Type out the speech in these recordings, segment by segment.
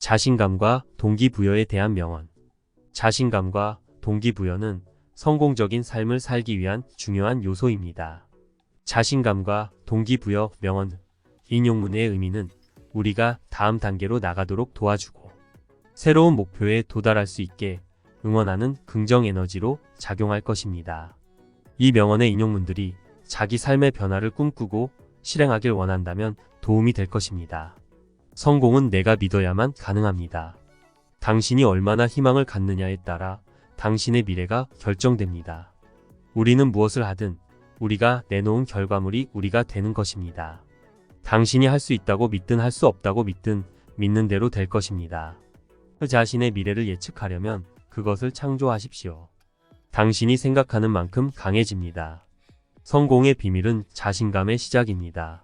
자신감과 동기부여에 대한 명언. 자신감과 동기부여는 성공적인 삶을 살기 위한 중요한 요소입니다. 자신감과 동기부여 명언. 인용문의 의미는 우리가 다음 단계로 나가도록 도와주고 새로운 목표에 도달할 수 있게 응원하는 긍정 에너지로 작용할 것입니다. 이 명언의 인용문들이 자기 삶의 변화를 꿈꾸고 실행하길 원한다면 도움이 될 것입니다. 성공은 내가 믿어야만 가능합니다. 당신이 얼마나 희망을 갖느냐에 따라 당신의 미래가 결정됩니다. 우리는 무엇을 하든 우리가 내놓은 결과물이 우리가 되는 것입니다. 당신이 할 수 있다고 믿든 할 수 없다고 믿든 믿는 대로 될 것입니다. 자신의 미래를 예측하려면 그것을 창조하십시오. 당신이 생각하는 만큼 강해집니다. 성공의 비밀은 자신감의 시작입니다.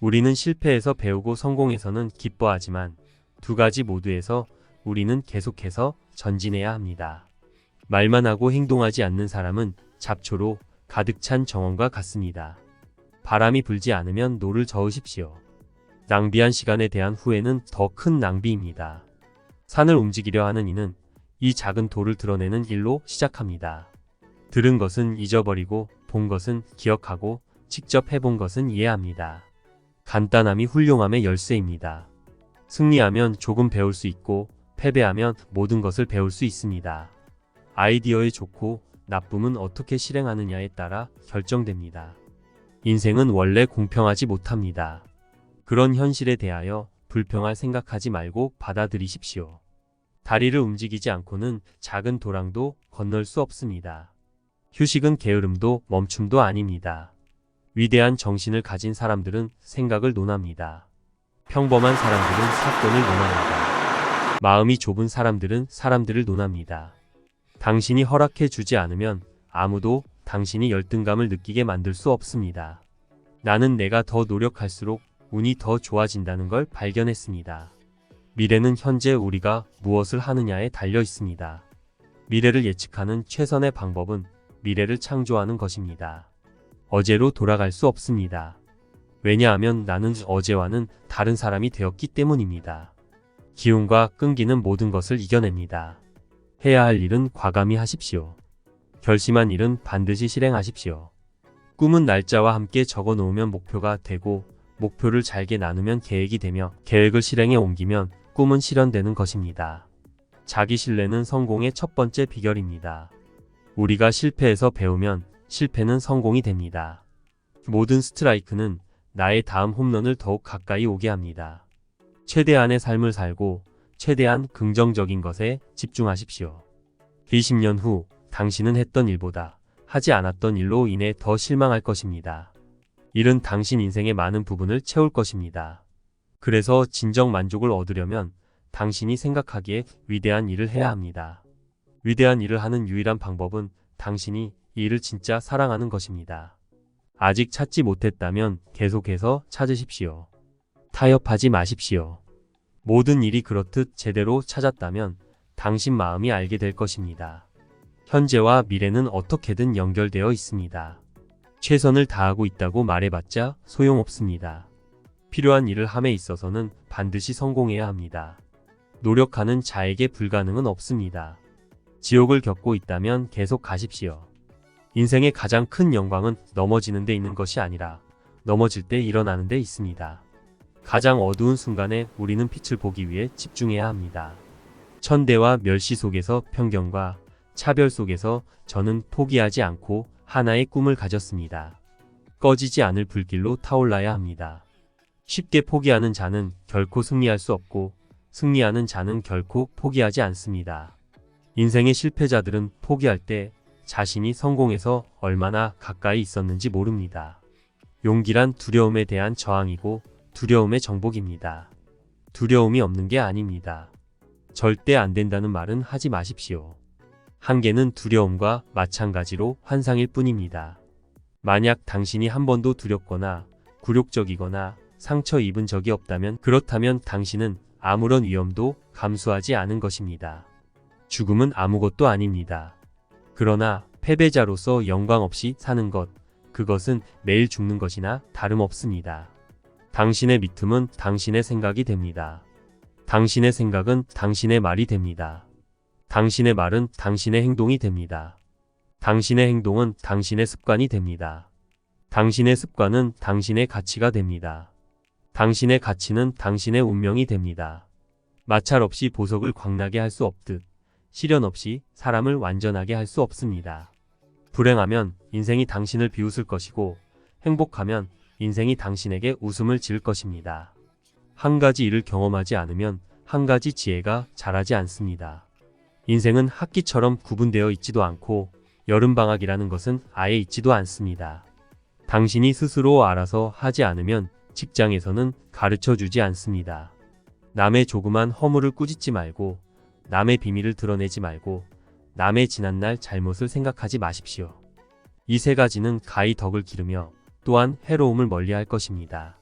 우리는 실패에서 배우고 성공에서는 기뻐하지만 두 가지 모두에서 우리는 계속해서 전진해야 합니다. 말만 하고 행동하지 않는 사람은 잡초로 가득 찬 정원과 같습니다. 바람이 불지 않으면 노를 저으십시오. 낭비한 시간에 대한 후회는 더 큰 낭비입니다. 산을 움직이려 하는 이는 이 작은 돌을 드러내는 일로 시작합니다. 들은 것은 잊어버리고 본 것은 기억하고 직접 해본 것은 이해합니다. 간단함이 훌륭함의 열쇠입니다. 승리하면 조금 배울 수 있고 패배하면 모든 것을 배울 수 있습니다. 아이디어의 좋고 나쁨은 어떻게 실행하느냐에 따라 결정됩니다. 인생은 원래 공평하지 못합니다. 그런 현실에 대하여 불평할 생각하지 말고 받아들이십시오. 다리를 움직이지 않고는 작은 도랑도 건널 수 없습니다. 휴식은 게으름도 멈춤도 아닙니다. 위대한 정신을 가진 사람들은 생각을 논합니다. 평범한 사람들은 사건을 논합니다. 마음이 좁은 사람들은 사람들을 논합니다. 당신이 허락해 주지 않으면 아무도 당신이 열등감을 느끼게 만들 수 없습니다. 나는 내가 더 노력할수록 운이 더 좋아진다는 걸 발견했습니다. 미래는 현재 우리가 무엇을 하느냐에 달려 있습니다. 미래를 예측하는 최선의 방법은 미래를 창조하는 것입니다. 어제로 돌아갈 수 없습니다. 왜냐하면 나는 어제와는 다른 사람이 되었기 때문입니다. 기운과 끈기는 모든 것을 이겨냅니다. 해야 할 일은 과감히 하십시오. 결심한 일은 반드시 실행하십시오. 꿈은 날짜와 함께 적어 놓으면 목표가 되고 목표를 잘게 나누면 계획이 되며 계획을 실행에 옮기면 꿈은 실현되는 것입니다. 자기 신뢰는 성공의 첫 번째 비결입니다. 우리가 실패에서 배우면 실패는 성공이 됩니다. 모든 스트라이크는 나의 다음 홈런을 더욱 가까이 오게 합니다. 최대한의 삶을 살고 최대한 긍정적인 것에 집중하십시오. 20년 후 당신은 했던 일보다 하지 않았던 일로 인해 더 실망할 것입니다. 일은 당신 인생의 많은 부분을 채울 것입니다. 그래서 진정 만족을 얻으려면 당신이 생각하기에 위대한 일을 해야 합니다. 위대한 일을 하는 유일한 방법은 당신이 이 일을 진짜 사랑하는 것입니다. 아직 찾지 못했다면 계속해서 찾으십시오. 타협하지 마십시오. 모든 일이 그렇듯 제대로 찾았다면 당신 마음이 알게 될 것입니다. 현재와 미래는 어떻게든 연결되어 있습니다. 최선을 다하고 있다고 말해봤자 소용없습니다. 필요한 일을 함에 있어서는 반드시 성공해야 합니다. 노력하는 자에게 불가능은 없습니다. 지옥을 겪고 있다면 계속 가십시오. 인생의 가장 큰 영광은 넘어지는 데 있는 것이 아니라 넘어질 때 일어나는 데 있습니다. 가장 어두운 순간에 우리는 빛을 보기 위해 집중해야 합니다. 천대와 멸시 속에서 편견과 차별 속에서 저는 포기하지 않고 하나의 꿈을 가졌습니다. 꺼지지 않을 불길로 타올라야 합니다. 쉽게 포기하는 자는 결코 승리할 수 없고 승리하는 자는 결코 포기하지 않습니다. 인생의 실패자들은 포기할 때 자신이 성공에서 얼마나 가까이 있었는지 모릅니다. 용기란 두려움에 대한 저항이고 두려움의 정복입니다. 두려움이 없는 게 아닙니다. 절대 안 된다는 말은 하지 마십시오. 한계는 두려움과 마찬가지로 환상일 뿐입니다. 만약 당신이 한 번도 두렵거나 굴욕적이거나 상처 입은 적이 없다면 그렇다면 당신은 아무런 위험도 감수하지 않은 것입니다. 죽음은 아무것도 아닙니다. 그러나 패배자로서 영광 없이 사는 것, 그것은 매일 죽는 것이나 다름없습니다. 당신의 믿음은 당신의 생각이 됩니다. 당신의 생각은 당신의 말이 됩니다. 당신의 말은 당신의 행동이 됩니다. 당신의 행동은 당신의 습관이 됩니다. 당신의 습관은 당신의 가치가 됩니다. 당신의 가치는 당신의 운명이 됩니다. 마찰 없이 보석을 광나게 할 수 없듯 시련 없이 사람을 완전하게 할 수 없습니다. 불행하면 인생이 당신을 비웃을 것이고 행복하면 인생이 당신에게 웃음을 지을 것입니다. 한 가지 일을 경험하지 않으면 한 가지 지혜가 자라지 않습니다. 인생은 학기처럼 구분되어 있지도 않고 여름방학이라는 것은 아예 있지도 않습니다. 당신이 스스로 알아서 하지 않으면 직장에서는 가르쳐 주지 않습니다. 남의 조그만 허물을 꾸짖지 말고 남의 비밀을 드러내지 말고 남의 지난날 잘못을 생각하지 마십시오. 이 세 가지는 가히 덕을 기르며 또한 해로움을 멀리할 것입니다.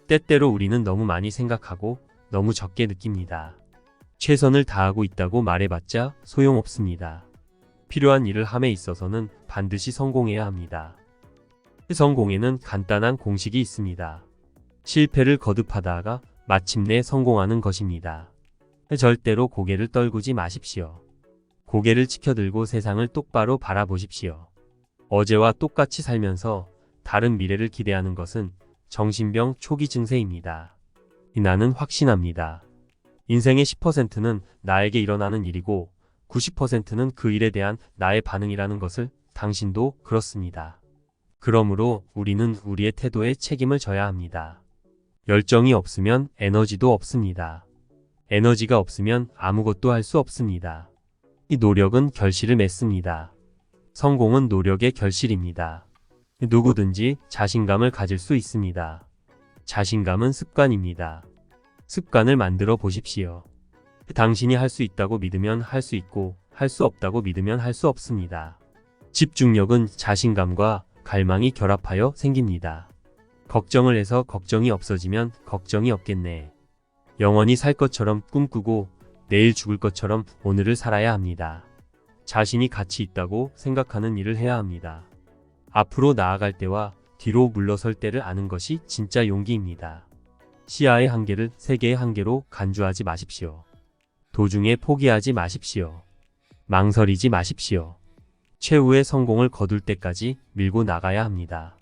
때때로 우리는 너무 많이 생각하고 너무 적게 느낍니다. 최선을 다하고 있다고 말해봤자 소용없습니다. 필요한 일을 함에 있어서는 반드시 성공해야 합니다. 성공에는 간단한 공식이 있습니다. 실패를 거듭하다가 마침내 성공하는 것입니다. 절대로 고개를 떨구지 마십시오. 고개를 치켜들고 세상을 똑바로 바라보십시오. 어제와 똑같이 살면서 다른 미래를 기대하는 것은 정신병 초기 증세입니다. 나는 확신합니다. 인생의 10%는 나에게 일어나는 일이고 90%는 그 일에 대한 나의 반응이라는 것을 당신도 그렇습니다. 그러므로 우리는 우리의 태도에 책임을 져야 합니다. 열정이 없으면 에너지도 없습니다. 에너지가 없으면 아무것도 할 수 없습니다. 이 노력은 결실을 맺습니다. 성공은 노력의 결실입니다. 누구든지 자신감을 가질 수 있습니다. 자신감은 습관입니다. 습관을 만들어 보십시오. 당신이 할 수 있다고 믿으면 할 수 있고 할 수 없다고 믿으면 할 수 없습니다. 집중력은 자신감과 갈망이 결합하여 생깁니다. 걱정을 해서 걱정이 없어지면 걱정이 없겠네. 영원히 살 것처럼 꿈꾸고 내일 죽을 것처럼 오늘을 살아야 합니다. 자신이 가치 있다고 생각하는 일을 해야 합니다. 앞으로 나아갈 때와 뒤로 물러설 때를 아는 것이 진짜 용기입니다. 시야의 한계를 세계의 한계로 간주하지 마십시오. 도중에 포기하지 마십시오. 망설이지 마십시오. 최후의 성공을 거둘 때까지 밀고 나가야 합니다.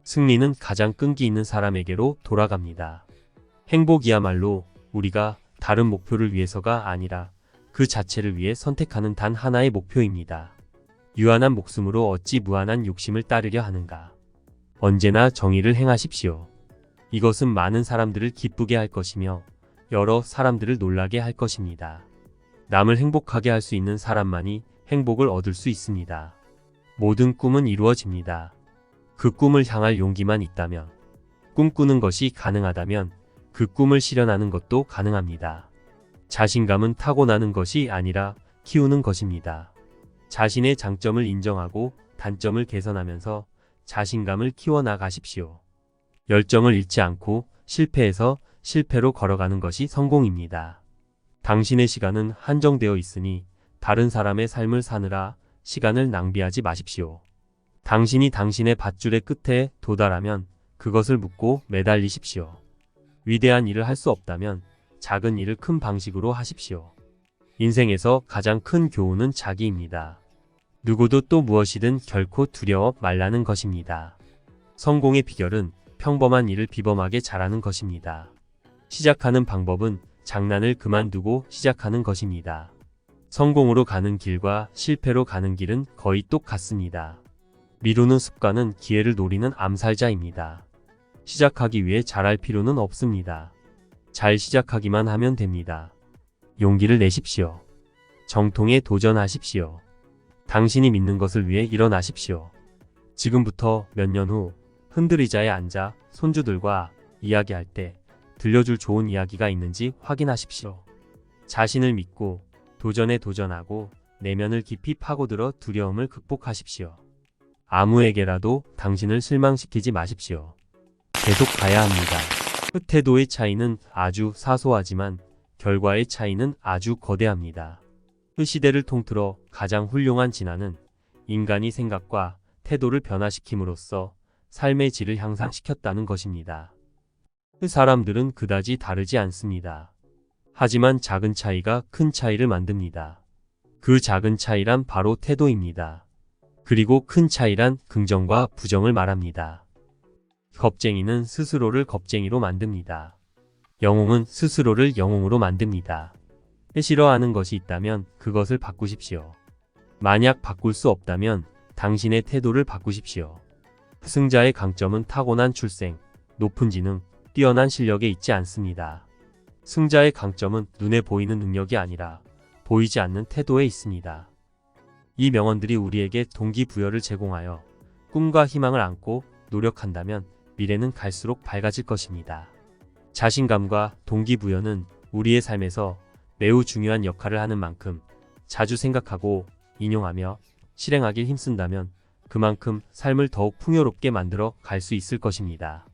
승리는 가장 끈기 있는 사람에게로 돌아갑니다. 행복이야말로 우리가 다른 목표를 위해서가 아니라 그 자체를 위해 선택하는 단 하나의 목표입니다. 유한한 목숨으로 어찌 무한한 욕심을 따르려 하는가. 언제나 정의를 행하십시오. 이것은 많은 사람들을 기쁘게 할 것이며 여러 사람들을 놀라게 할 것입니다. 남을 행복하게 할 수 있는 사람만이 행복을 얻을 수 있습니다. 모든 꿈은 이루어집니다. 그 꿈을 향할 용기만 있다면, 꿈꾸는 것이 가능하다면 그 꿈을 실현하는 것도 가능합니다. 자신감은 타고나는 것이 아니라 키우는 것입니다. 자신의 장점을 인정하고 단점을 개선하면서 자신감을 키워나가십시오. 열정을 잃지 않고 실패에서 실패로 걸어가는 것이 성공입니다. 당신의 시간은 한정되어 있으니 다른 사람의 삶을 사느라 시간을 낭비하지 마십시오. 당신이 당신의 밧줄의 끝에 도달하면 그것을 묶고 매달리십시오. 위대한 일을 할 수 없다면 작은 일을 큰 방식으로 하십시오. 인생에서 가장 큰 교훈은 자기입니다. 누구도 또 무엇이든 결코 두려워 말라는 것입니다. 성공의 비결은 평범한 일을 비범하게 잘하는 것입니다. 시작하는 방법은 장난을 그만두고 시작하는 것입니다. 성공으로 가는 길과 실패로 가는 길은 거의 똑같습니다. 미루는 습관은 기회를 노리는 암살자입니다. 시작하기 위해 잘할 필요는 없습니다. 잘 시작하기만 하면 됩니다. 용기를 내십시오. 정통에 도전하십시오. 당신이 믿는 것을 위해 일어나십시오. 지금부터 몇 년 후 흔들의자에 앉아 손주들과 이야기할 때 들려줄 좋은 이야기가 있는지 확인하십시오. 자신을 믿고 도전에 도전하고 내면을 깊이 파고들어 두려움을 극복하십시오. 아무에게라도 당신을 실망시키지 마십시오. 계속 가야 합니다. 태도의 차이는 아주 사소하지만 결과의 차이는 아주 거대합니다. 시대를 통틀어 가장 훌륭한 진화는 인간이 생각과 태도를 변화시킴으로써 삶의 질을 향상시켰다는 것입니다. 사람들은 그다지 다르지 않습니다. 하지만 작은 차이가 큰 차이를 만듭니다. 그 작은 차이란 바로 태도입니다. 그리고 큰 차이란 긍정과 부정을 말합니다. 겁쟁이는 스스로를 겁쟁이로 만듭니다. 영웅은 스스로를 영웅으로 만듭니다. 싫어하는 것이 있다면 그것을 바꾸십시오. 만약 바꿀 수 없다면 당신의 태도를 바꾸십시오. 승자의 강점은 타고난 출생, 높은 지능, 뛰어난 실력에 있지 않습니다. 승자의 강점은 눈에 보이는 능력이 아니라 보이지 않는 태도에 있습니다. 이 명언들이 우리에게 동기부여를 제공하여 꿈과 희망을 안고 노력한다면 미래는 갈수록 밝아질 것입니다. 자신감과 동기부여는 우리의 삶에서 매우 중요한 역할을 하는 만큼 자주 생각하고 인용하며 실행하길 힘쓴다면 그만큼 삶을 더욱 풍요롭게 만들어 갈 수 있을 것입니다.